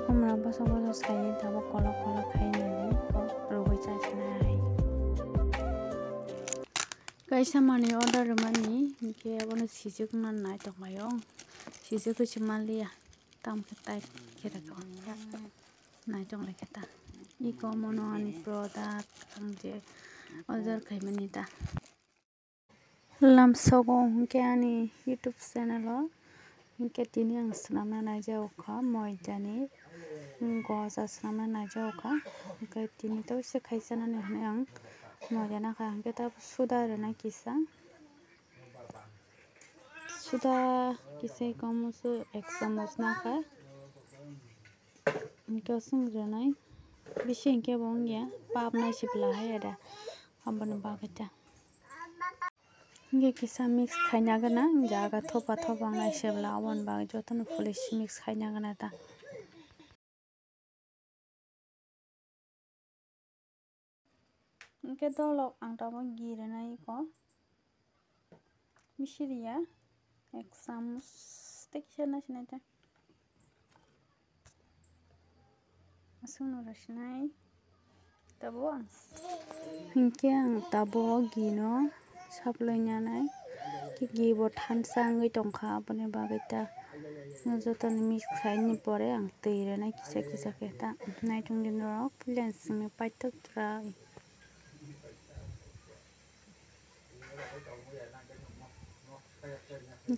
हमरा बसा बसा सायो दाबो कला कला खाइनानै रुबाय जासिनाय kaisa mani order mani ke abono sijik na nai tongmayo sijik ko simalia tam ketai kira ko nai tong le keta I ko mono ani product angje order kai mani ta lam sogo ke ani youtube channel o ke tini ang snamna nai jau kha moidani goja snamna nai jau kha ke tini to se khaisa na ne ang Mojana ka kita sudah rena kisah kamu su eksamus naka kasung renai bisi ke bong ya pap na sipla hai ada ambon bagata nge kisah mix khanya gana jaga thopa na sipla abon bag joton polish mix khanya gana ta Ke dolok ang tabo gira na iko misiria examus tekisana sinata asung no rasinai tabo ang hingke ang tabo gino saploi nyanai ki gibo thansangoi tongkha abone bagita joton mix khaini pore ang teire na kisa kisa keta naitung din rok plan sing paitok tra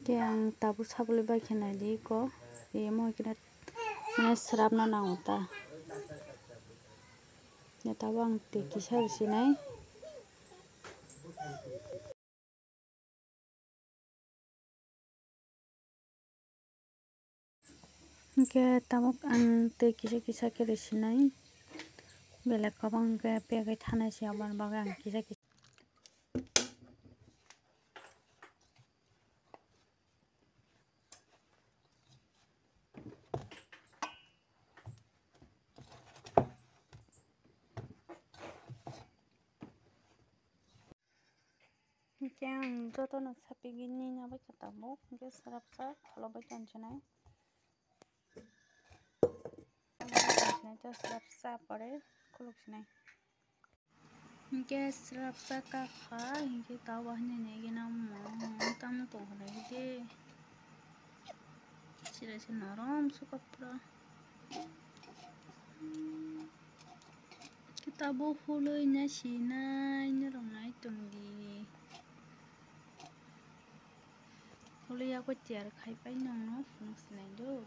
Ke ang tabu sabule ba khena di ko mo kina mane srap na nauta ya tabang te kisar sinai ke tabuk ang te kisa kere sinai belak kabang ke pegai thana si aban bagang kisa Yang joto no sapi gini nyabai ketemu ke serap kalau bagian cenai serap pare kuluk cenai ke serap kakha ke tawahnya nih gina mau tamu tuh lagi sila sinarom suka pra kita bohulu ina sina ini ramai tunggi Huli aku tiar khai pai nong no funks nai do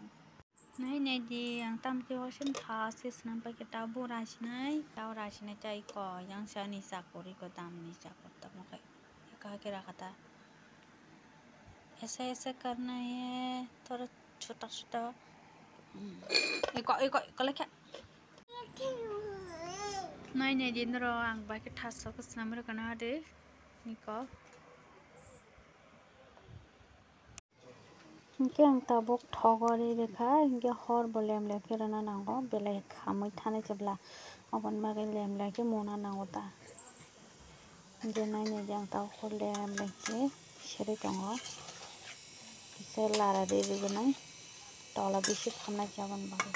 nai di yang tam ke ocean thasis nampai kita rasinai tau rasinai tai ko yang sani sakori ko tam ni sakor tam kai ka ke rakata ऐसा करना है थोड़ा छोटा छोटा iko kalau क्या nai din ro ang ba ke thas ko snamro kana de niko Hingke ang tabok thogori rekha hingke hor bo lem leke rana nango belai khamoi thane jebla abon bagai lem leke mona nango ta hingke nai ang tabok hor lem leke seri tongo kise lara de nai tola bisi khamna jabon bagai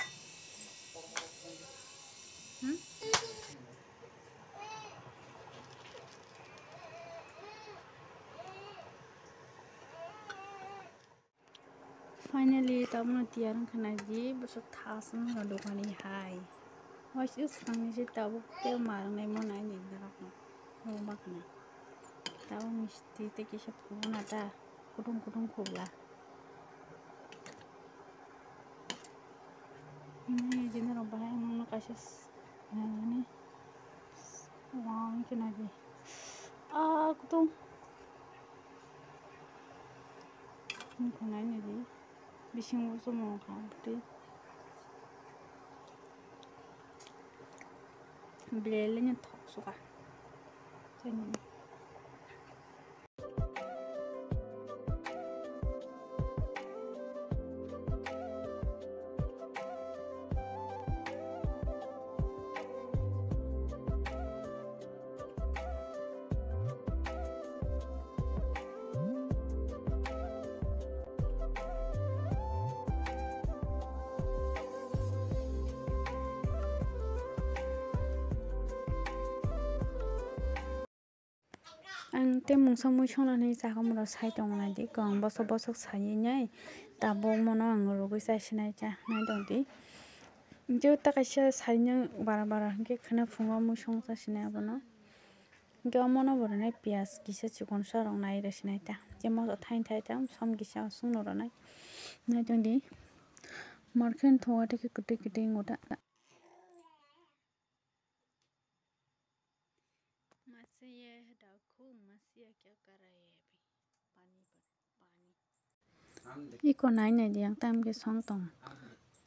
Finally, tamu tiarang kena ji besok thasam ngaduk ani hai. Was is kami si tabu ke marang nai mo nai ni darak no. Rumah kena. Tahu mesti te kisah pun ada kudung kubla. Ini jenis rumah yang mana kasih ini. Wah, ini kena ji. Kudung. Ini kena ini ji. Bising usul mau kampti, belenya thok suka, Ang temung samui songnani jagamura sai tongnai di kong bosok bosok sai nyai tabo mono ang rugui sai sinai cha nai dong di je ta kaisa sai nya bara bara hingke khana fungo mui song sa sinai abono hingke mono boronai pias kisa chikon sa rok nai re sinai ta je moso thain thai ta som kisa sungno ronai nai dong di markhen thowa teke kutai kutai ngoda masye dakhu masye kya karaye pani pani iko nai nai di yang tam ke song tong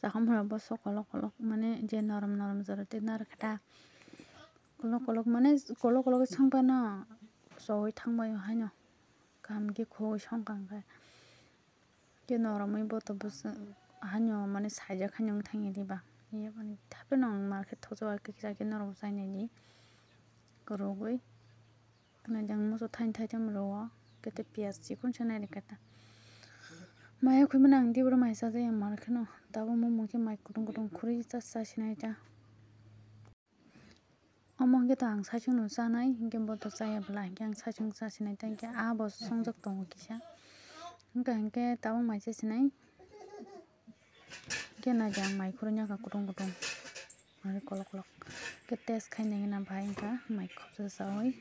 jagamura boso kolok kolok mane je norom norom joroti nar khata kolok kolok mane kolok kolok sangpa no soi thangbai haino kam ke khoi songkang ka ke noromai boto bus hanyo mane saija khanyong thangi diba ye mane thape nong market thojo ke jake norom sainai ni korogoi kana jang moso thain thai jam ro kete pias chikon sanai kata maya khoi manang di bro mai sa je market no tabo mo mo ke mai kudung kudung khuri cha sa sinai ta among ke tang sa chung no sanai hingke boto chaya bla hingke ang sa chung sa sinai ta hingke abo songjak tongo kisa hingke tabo mai sa sinai hingke na jang mai khuro nya ka kudung kudung mane kolok kolok ke test khainai na bhai hingka mai khopsa saoi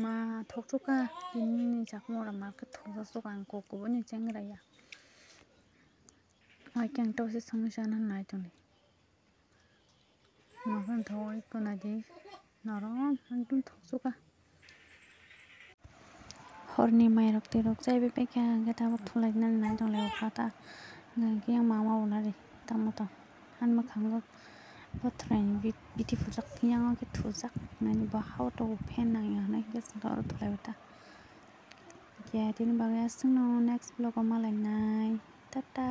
ma thok thuka ini jakmora market thoksa soka ang koko boni chengraya ai kyang to se samsya na nai toni mahan thoi kona di naram antum thoksuka horni mai rok te rok chai be pekya angke tabo thulai na nai tong le khata ngke yang mama onari tamo to han ma khango bothrai beautiful jak yang ke thujak nani ba how to fan nang ya nai ke sar thulai ta ya tin bagya sungno next vlog ma lai nai tata